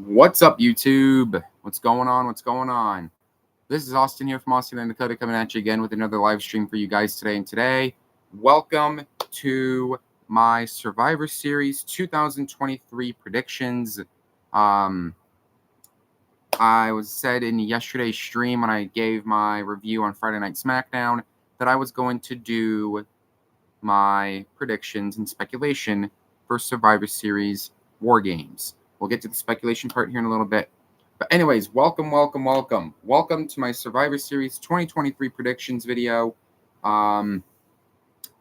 What's up, YouTube? What's going on? What's going on? This is Austin here from Austin and Dakota coming at you again with another live stream for you guys today. And today, welcome to my Survivor Series 2023 predictions. I was said in yesterday's stream when I gave my review on Friday Night SmackDown that I was going to do my predictions and speculation for Survivor Series War Games. We'll get to the speculation part here in a little bit. But anyways, welcome to my Survivor Series 2023 predictions video.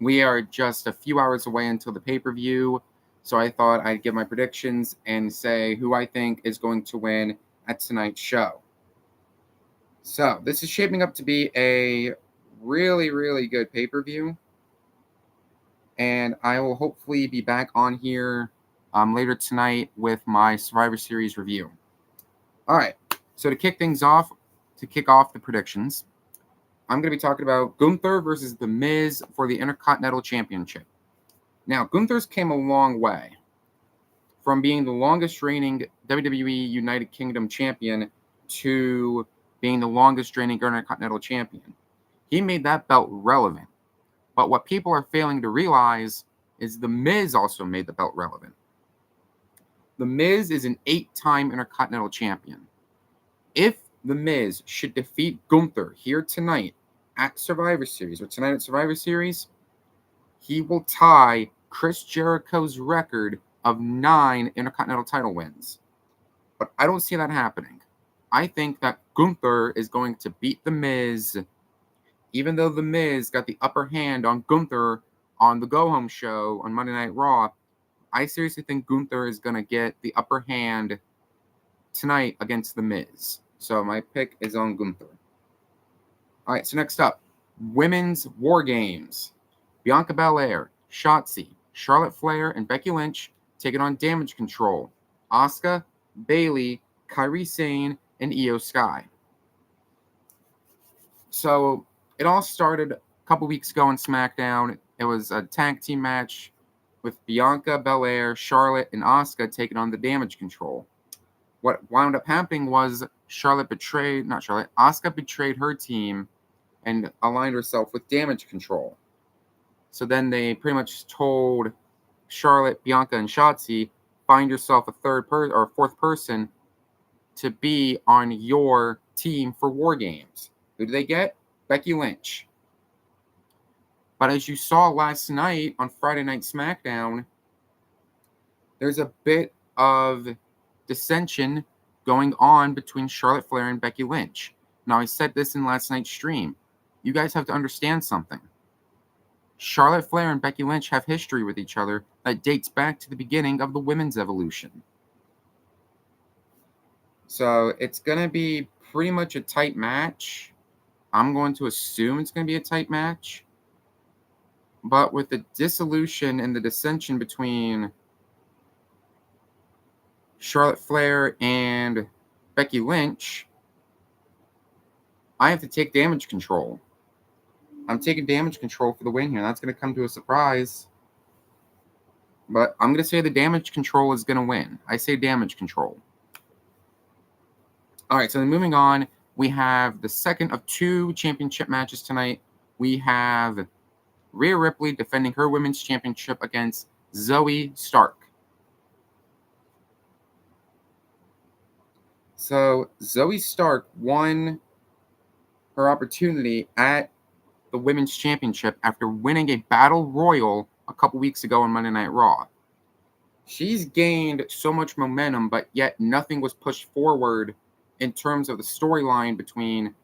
We are just a few hours away until the pay-per-view, so I thought I'd give my predictions and say who I think is going to win at tonight's show. So this is shaping up to be a really, really good pay-per-view, and I will hopefully be back on here later tonight with my Survivor Series review. All right, so to kick off the predictions, I'm going to be talking about Gunther versus The Miz for the Intercontinental Championship. Now, Gunther's came a long way from being the longest reigning WWE United Kingdom champion to being the longest reigning Intercontinental champion. He made that belt relevant. But what people are failing to realize is The Miz also made the belt relevant. The Miz is an 8-time Intercontinental champion. If The Miz should defeat Gunther here tonight at Survivor Series, or tonight at Survivor Series, he will tie Chris Jericho's record of 9 Intercontinental title wins. But I don't see that happening. I think that Gunther is going to beat The Miz, even though The Miz got the upper hand on Gunther on the Go Home show on Monday Night Raw. I seriously think Gunther is going to get the upper hand tonight against The Miz. So my pick is on Gunther. All right, so next up, Women's War Games. Bianca Belair, Shotzi, Charlotte Flair, and Becky Lynch taking on Damage Control. Asuka, Bayley, Kairi Sane, and Io Sky. So it all started a couple weeks ago on SmackDown. It was a tag team match with Bianca Belair, Charlotte, and Asuka taking on the Damage Control. What wound up happening was Asuka betrayed her team and aligned herself with Damage Control. So then they pretty much told Charlotte, Bianca, and Shotzi, find yourself a fourth person to be on your team for War Games. Who do they get? Becky Lynch. But as you saw last night on Friday Night SmackDown, there's a bit of dissension going on between Charlotte Flair and Becky Lynch. Now, I said this in last night's stream. You guys have to understand something. Charlotte Flair and Becky Lynch have history with each other that dates back to the beginning of the women's evolution. So it's going to be pretty much a tight match. I'm going to assume it's going to be a tight match. But with the dissolution and the dissension between Charlotte Flair and Becky Lynch, I have to take Damage Control. I'm taking Damage Control for the win here. That's going to come to a surprise. But I'm going to say the Damage Control is going to win. I say Damage Control. All right, so then moving on, we have the second of 2 championship matches tonight. We have Rhea Ripley defending her women's championship against Zoey Stark. So Zoey Stark won her opportunity at the women's championship after winning a battle royal a couple weeks ago on Monday Night Raw. She's gained so much momentum, but yet nothing was pushed forward in terms of the storyline between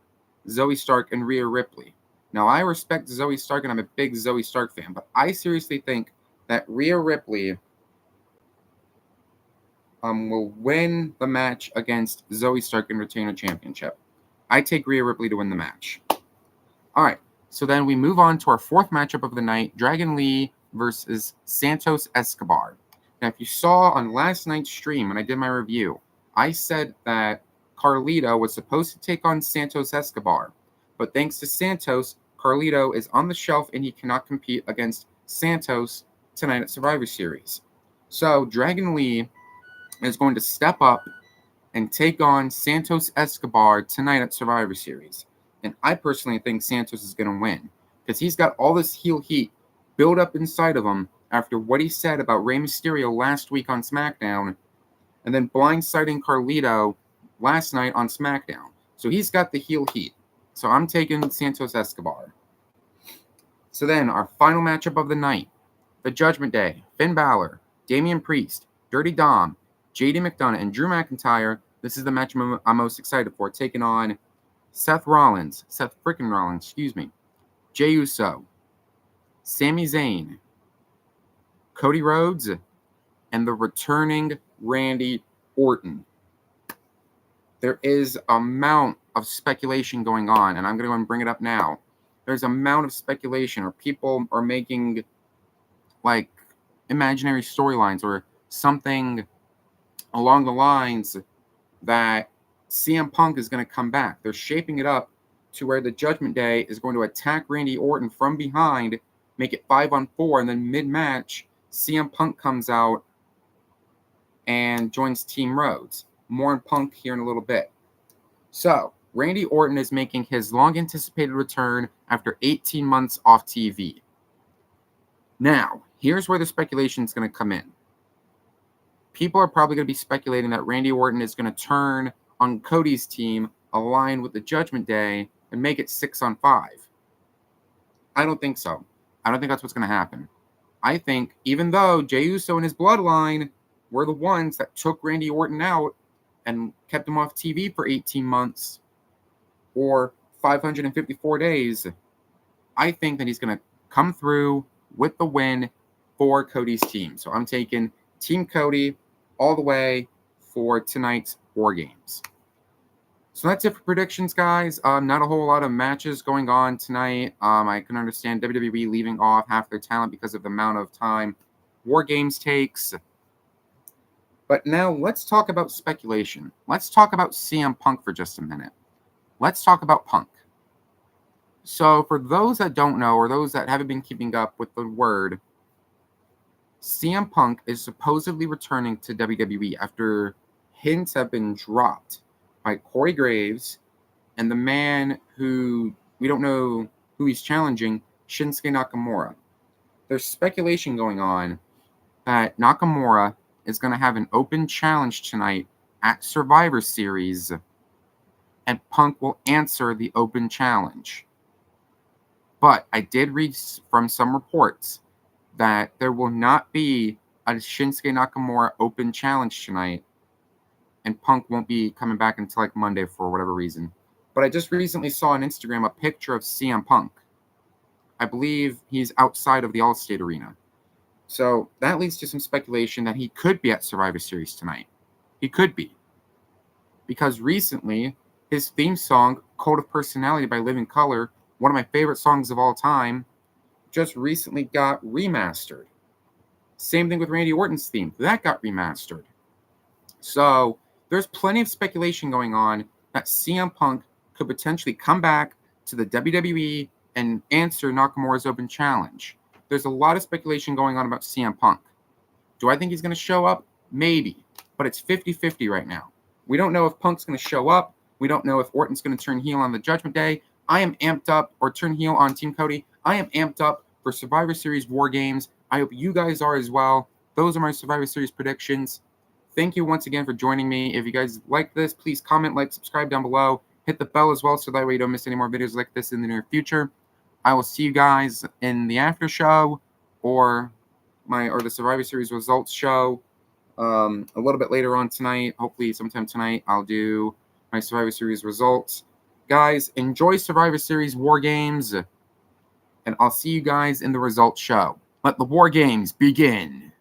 Zoey Stark and Rhea Ripley. Now, I respect Zoey Stark, and I'm a big Zoey Stark fan, but I seriously think that Rhea Ripley will win the match against Zoey Stark and retain her championship. I take Rhea Ripley to win the match. All right, so then we move on to our 4th matchup of the night, Dragon Lee versus Santos Escobar. Now, if you saw on last night's stream when I did my review, I said that Carlito was supposed to take on Santos Escobar, but thanks to Santos, Carlito is on the shelf and he cannot compete against Santos tonight at Survivor Series. So Dragon Lee is going to step up and take on Santos Escobar tonight at Survivor Series. And I personally think Santos is going to win because he's got all this heel heat built up inside of him after what he said about Rey Mysterio last week on SmackDown and then blindsiding Carlito last night on SmackDown. So he's got the heel heat. So I'm taking Santos Escobar. So then our final matchup of the night, the Judgment Day, Finn Balor, Damian Priest, Dirty Dom, JD McDonough, and Drew McIntyre. This is the match I'm most excited for, taking on Seth Rollins, Jey Uso, Sami Zayn, Cody Rhodes, and the returning Randy Orton. There is an amount of speculation going on, and I'm going to go and bring it up now. There's an amount of speculation, or people are making like imaginary storylines or something along the lines that CM Punk is going to come back. They're shaping it up to where the Judgment Day is going to attack Randy Orton from behind, make it 5-on-4, and then mid-match, CM Punk comes out and joins Team Rhodes. More on Punk here in a little bit. So, Randy Orton is making his long-anticipated return after 18 months off TV. Now, here's where the speculation is going to come in. People are probably going to be speculating that Randy Orton is going to turn on Cody's team, align with the Judgment Day, and make it 6-on-5. I don't think so. I don't think that's what's going to happen. I think even though Jey Uso and his bloodline were the ones that took Randy Orton out and kept him off TV for 18 months or 554 days, I think that he's going to come through with the win for Cody's team. So I'm taking Team Cody all the way for tonight's War Games. So that's it for predictions, guys. Not a whole lot of matches going on tonight. I can understand WWE leaving off half their talent because of the amount of time War Games takes. But now let's talk about speculation. Let's talk about CM Punk for just a minute. Let's talk about Punk. So for those that don't know, or those that haven't been keeping up with the word, CM Punk is supposedly returning to WWE after hints have been dropped by Corey Graves and the man who we don't know who he's challenging, Shinsuke Nakamura. There's speculation going on that Nakamura is going to have an open challenge tonight at Survivor Series, and Punk will answer the open challenge. But I did read from some reports that there will not be a Shinsuke Nakamura open challenge tonight, and Punk won't be coming back until like Monday for whatever reason. But I just recently saw on Instagram a picture of CM Punk. I believe he's outside of the Allstate Arena. So that leads to some speculation that he could be at Survivor Series tonight. He could be. Because recently, his theme song, Cult of Personality by Living Colour, one of my favorite songs of all time, just recently got remastered. Same thing with Randy Orton's theme. That got remastered. So there's plenty of speculation going on that CM Punk could potentially come back to the WWE and answer Nakamura's open challenge. There's a lot of speculation going on about CM Punk. Do I think he's going to show up? Maybe. But it's 50-50 right now. We don't know if Punk's going to show up. We don't know if Orton's going to turn heel on the Judgment Day. I am amped up, or turn heel on Team Cody. I am amped up for Survivor Series War Games. I hope you guys are as well. Those are my Survivor Series predictions. Thank you once again for joining me. If you guys like this, please comment, like, subscribe down below. Hit the bell as well so that way you don't miss any more videos like this in the near future. I will see you guys in the after show or the Survivor Series results show a little bit later on tonight. Hopefully sometime tonight I'll do my Survivor Series results. Guys, enjoy Survivor Series War Games, and I'll see you guys in the results show. Let the War Games begin.